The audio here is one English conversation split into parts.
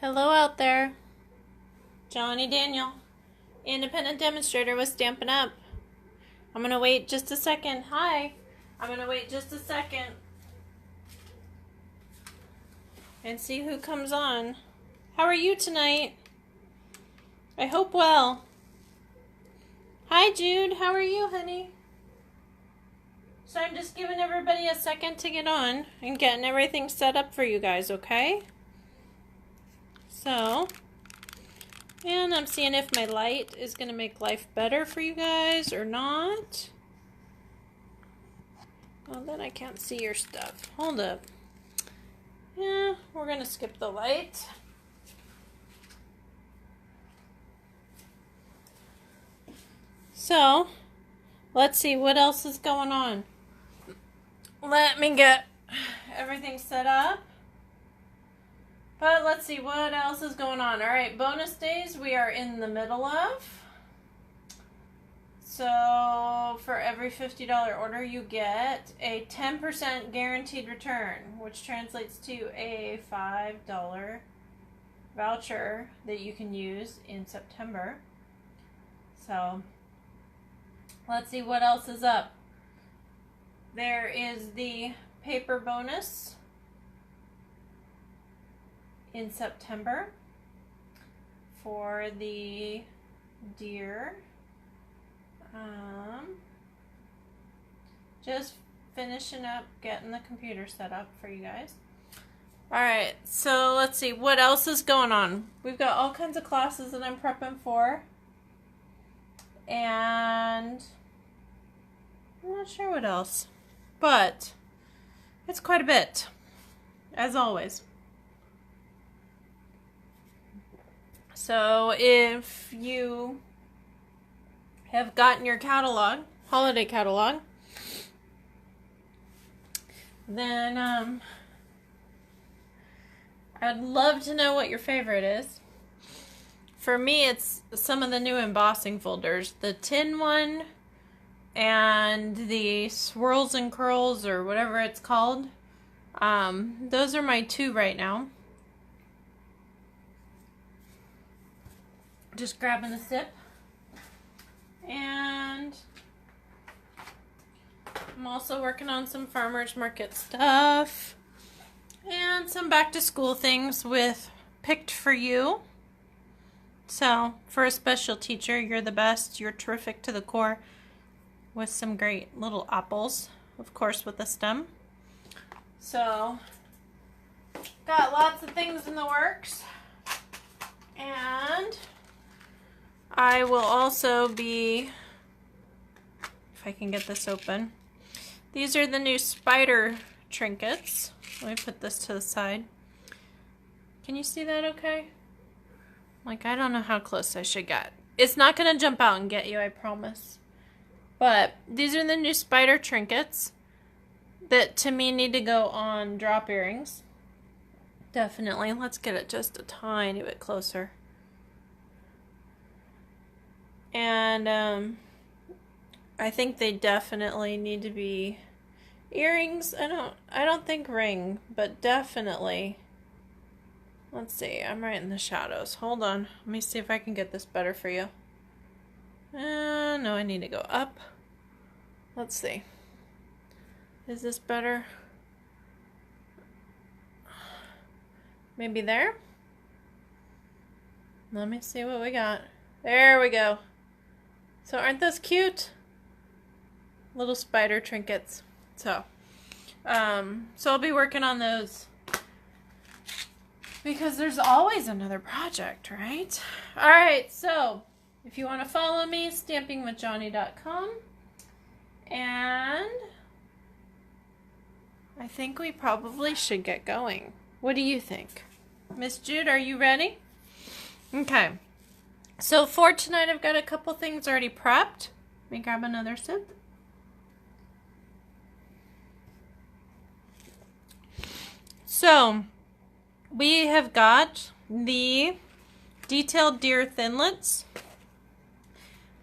Hello out there. Johnny Daniel, independent demonstrator with Stampin' Up. I'm going to wait just a second. Hi. I'm going to wait just a second and see who comes on. How are you tonight? I hope well. Hi, Jude. How are you, honey? So I'm just giving everybody a second to get on and getting everything set up for you guys, okay? So, and I'm seeing if my light is going to make life better for you guys or not. Well, then I can't see your stuff. Hold up. Yeah, we're going to skip the light. So, let's see what else is going on. Let me get everything set up. But let's see what else is going on. All right, bonus days we are in the middle of. So for every $50 order, you get a 10% guaranteed return, which translates to a $5 voucher that you can use in September. So let's see what else is up. There is the paper bonus in September for the deer. Just finishing up getting the computer set up for you guys. Alright, so let's see what else is going on. We've got all kinds of classes that I'm prepping for. And I'm not sure what else. But it's quite a bit, as always. So if you have gotten your catalog, holiday catalog, then I'd love to know what your favorite is. For me, it's some of the new embossing folders. The tin one and the swirls and curls, or whatever it's called. Those are my two right now. Just grabbing a sip. And I'm also working on some farmers market stuff and some back to school things with Picked for You. So for a special teacher, you're the best. You're terrific to the core, with some great little apples, of course, with a stem. So got lots of things in the works. And I will also be, if I can get this open, these are the new spider trinkets. Let me put this to the side. Can you see that okay? Like, I don't know how close I should get. It's not going to jump out and get you, I promise. But these are the new spider trinkets that to me need to go on drop earrings. Definitely. Let's get it just a tiny bit closer. And I think they definitely need to be earrings. I don't think ring, but definitely. Let's see, I'm right in the shadows. Hold on. Let me see if I can get this better for you. No, I need to go up. Let's see. Is this better? Maybe there? Let me see what we got. There we go. So aren't those cute? Little spider trinkets. So I'll be working on those because there's always another project, right? All right, so if you want to follow me, stampingwithjohnny.com. And I think we probably should get going. What do you think? Miss Jude, are you ready? Okay. So for tonight, I've got a couple things already prepped. Let me grab another sip. So we have got the Detailed Deer Thinlits,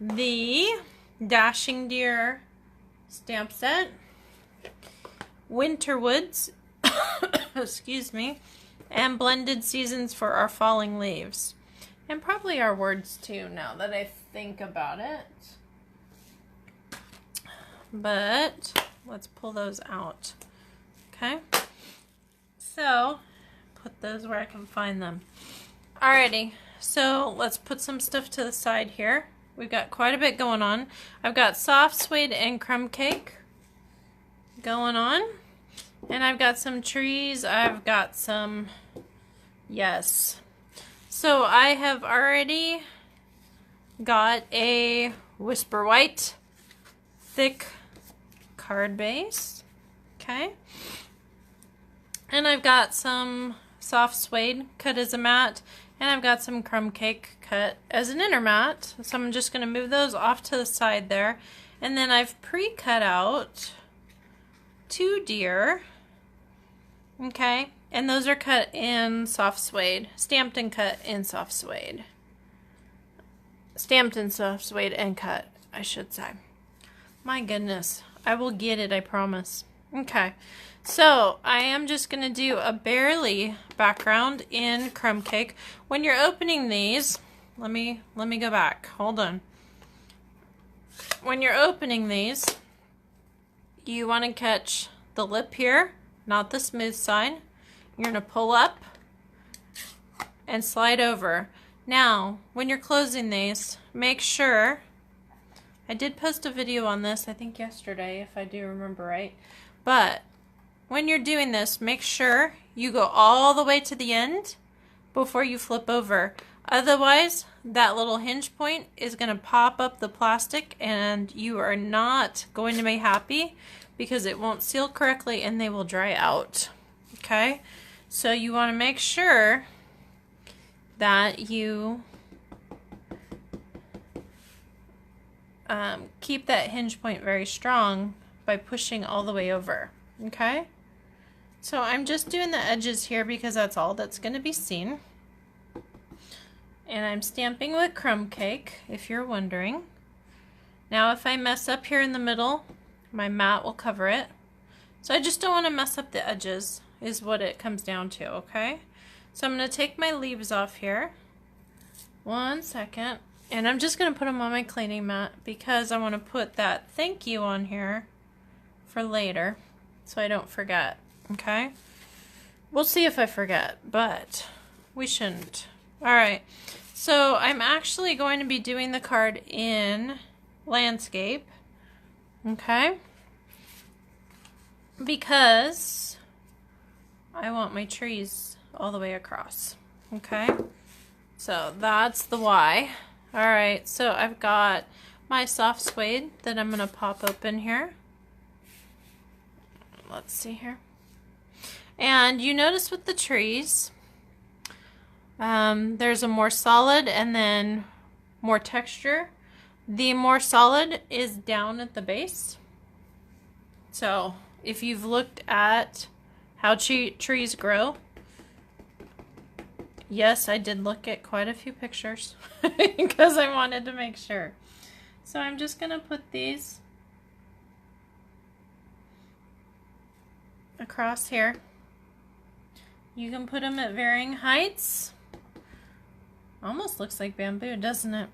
the Dashing Deer stamp set, Winterwoods, excuse me, and blended seasons for our falling leaves. And probably our words too, now that I think about it. But let's pull those out. Okay. So, put those where I can find them. Alrighty, so let's put some stuff to the side here. We've got quite a bit going on. I've got soft suede and crumb cake going on. And I've got some trees. I've got some, yes. So I have already got a Whisper White thick card base. Okay. And I've got some soft suede cut as a mat. And I've got some crumb cake cut as an inner mat. So I'm just going to move those off to the side there. And then I've pre-cut out 2 deer. Okay. And those are cut in soft suede. Stamped and cut in soft suede. Stamped in soft suede and cut, I should say. My goodness. I will get it, I promise. Okay. So, I am just going to do a barely background in crumb cake. When you're opening these, let me go back. Hold on. When you're opening these, you want to catch the lip here, not the smooth side. You're going to pull up and slide over. Now, when you're closing these, make sure, I did post a video on this, I think yesterday, if I do remember right, but when you're doing this, make sure you go all the way to the end before you flip over. Otherwise, that little hinge point is going to pop up the plastic and you are not going to be happy because it won't seal correctly and they will dry out. Okay? So you want to make sure that you keep that hinge point very strong by pushing all the way over. Okay? So I'm just doing the edges here because that's all that's going to be seen. And I'm stamping with crumb cake, if you're wondering. Now if I mess up here in the middle, my mat will cover it. So I just don't want to mess up the edges, is what it comes down to, okay? So I'm going to take my leaves off here. 1 second. And I'm just going to put them on my cleaning mat because I want to put that thank you on here for later so I don't forget. Okay, we'll see if I forget, but we shouldn't. Alright, so I'm actually going to be doing the card in landscape, okay, because I want my trees all the way across, okay, so that's the why. Alright, so I've got my soft suede that I'm going to pop open here. Let's see here. And you notice with the trees, there's a more solid and then more texture. The more solid is down at the base. So if you've looked at how trees grow, yes, I did look at quite a few pictures because I wanted to make sure. So I'm just going to put these across here. You can put them at varying heights. Almost looks like bamboo, doesn't it?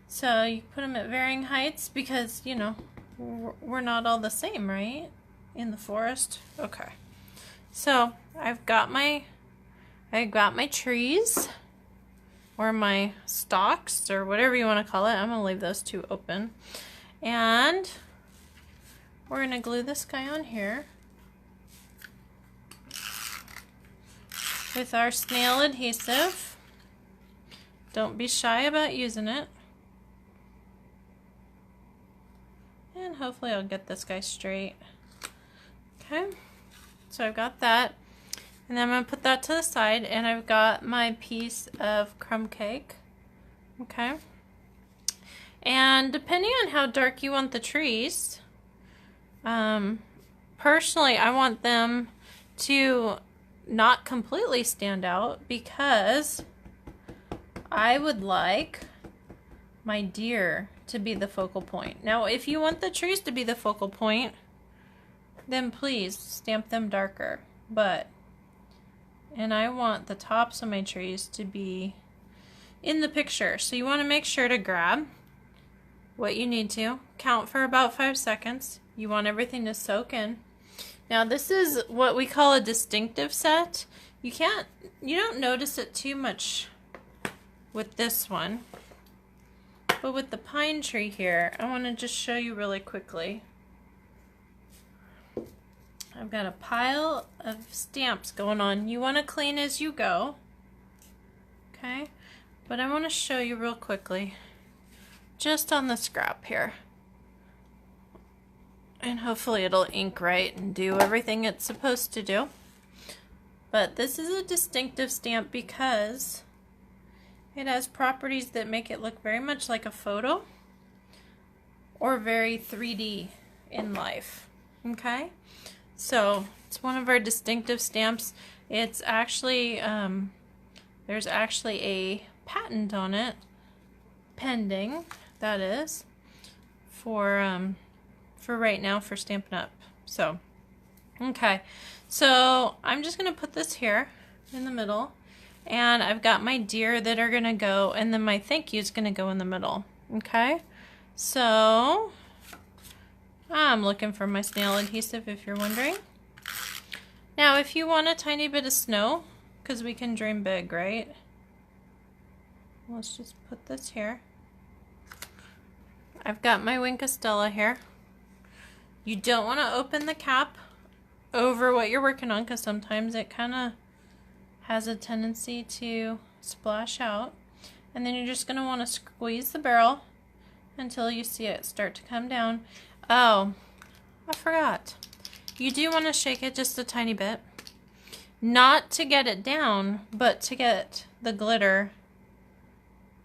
So you put them at varying heights because, you know, we're not all the same, right? In the forest. Okay. So I've got my trees or my stalks or whatever you want to call it. I'm going to leave those 2 open. And we're going to glue this guy on here with our snail adhesive. Don't be shy about using it. And hopefully I'll get this guy straight. Okay, so I've got that. And then I'm going to put that to the side, and I've got my piece of crumb cake. Okay. And depending on how dark you want the trees, personally I want them to not completely stand out because I would like my deer to be the focal point. Now, if you want the trees to be the focal point, then please stamp them darker. But and I want the tops of my trees to be in the picture. So you want to make sure to grab what you need to. Count for about 5 seconds. You want everything to soak in. Now this is what we call a distinctive set. You don't notice it too much with this one. But with the pine tree here, I want to just show you really quickly. I've got a pile of stamps going on. You want to clean as you go. Okay? But I want to show you real quickly. Just on the scrap here. And hopefully it'll ink right and do everything it's supposed to do. But this is a distinctive stamp because it has properties that make it look very much like a photo or very 3D in life. Okay? So it's one of our distinctive stamps. It's actually, there's actually a patent on it, pending, that is, for right now for Stampin' Up. So, okay. So I'm just going to put this here in the middle. And I've got my deer that are going to go, and then my thank you is going to go in the middle. Okay? So I'm looking for my snail adhesive if you're wondering. Now if you want a tiny bit of snow, because we can dream big, right? Let's just put this here. I've got my Wink of Stella here. You don't want to open the cap over what you're working on because sometimes it kind of has a tendency to splash out. And then you're just going to want to squeeze the barrel until you see it start to come down. Oh, I forgot. You do want to shake it just a tiny bit. Not to get it down, but to get the glitter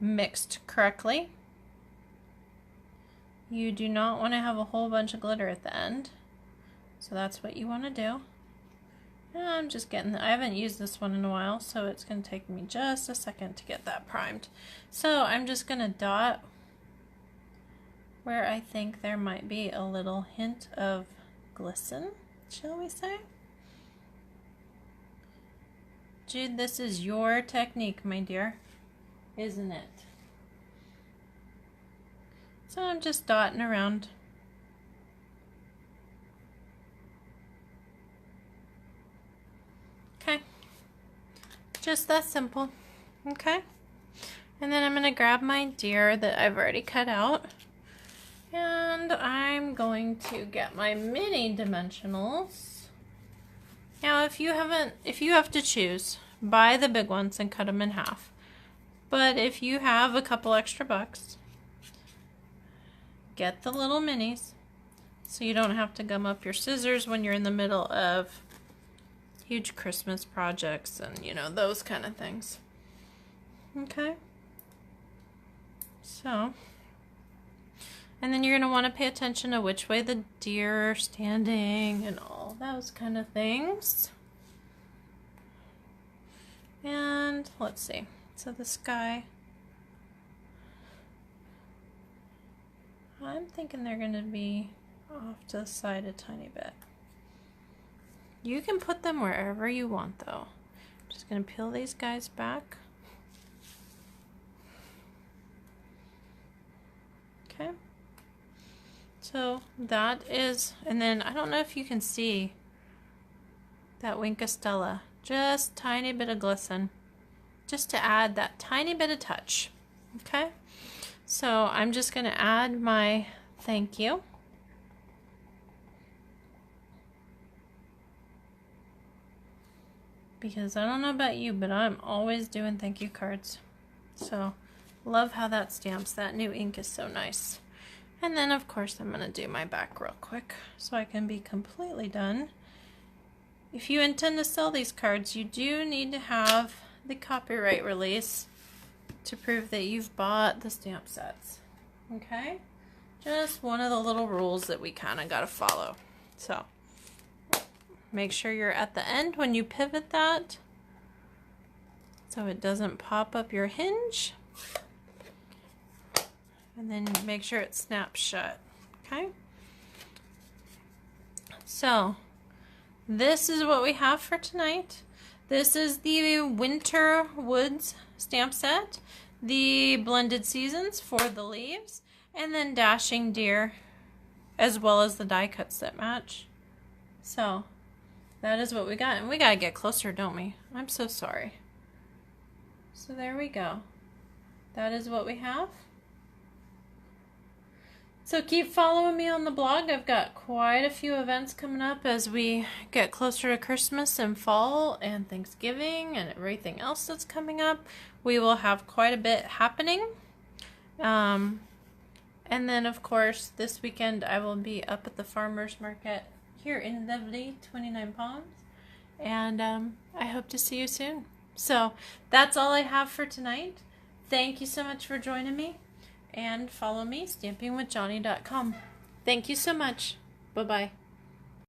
mixed correctly. You do not want to have a whole bunch of glitter at the end. So that's what you want to do. And I'm just getting, I haven't used this one in a while, so it's going to take me just a second to get that primed. So I'm just going to dot where I think there might be a little hint of glisten, shall we say? Jude, this is your technique, my dear, isn't it? So I'm just dotting around. Okay, just that simple. Okay, and then I'm going to grab my deer that I've already cut out, and I'm going to get my mini dimensionals. Now if you have to choose, buy the big ones and cut them in half. But if you have a couple extra bucks, get the little minis so you don't have to gum up your scissors when you're in the middle of huge Christmas projects and, you know, those kind of things. Okay? So, and then you're going to want to pay attention to which way the deer are standing and all those kind of things. And let's see. So the sky, I'm thinking they're going to be off to the side a tiny bit. You can put them wherever you want though. I'm just going to peel these guys back. Okay. So that is, and then I don't know if you can see that Wink of Stella. Just tiny bit of glisten. Just to add that tiny bit of touch. Okay. So I'm just going to add my thank you. Because I don't know about you, but I'm always doing thank you cards. So, love how that stamps. That new ink is so nice. And then, of course, I'm going to do my back real quick so I can be completely done. If you intend to sell these cards, you do need to have the copyright release to prove that you've bought the stamp sets. Okay? Just one of the little rules that we kind of got to follow. So, make sure you're at the end when you pivot that so it doesn't pop up your hinge. And then make sure it snaps shut. Okay? So, this is what we have for tonight. This is the Winter Woods stamp set, the Blended Seasons for the leaves, and then Dashing Deer, as well as the die cuts that match. So that is what we got. And we gotta get closer, don't we? I'm so sorry. So there we go. That is what we have. So keep following me on the blog. I've got quite a few events coming up as we get closer to Christmas and fall and Thanksgiving and everything else that's coming up. We will have quite a bit happening. And then, of course, this weekend I will be up at the farmers market here in lovely 29 Palms. And I hope to see you soon. So that's all I have for tonight. Thank you so much for joining me. And follow me, stampingwithjohnny.com. Thank you so much. Bye-bye.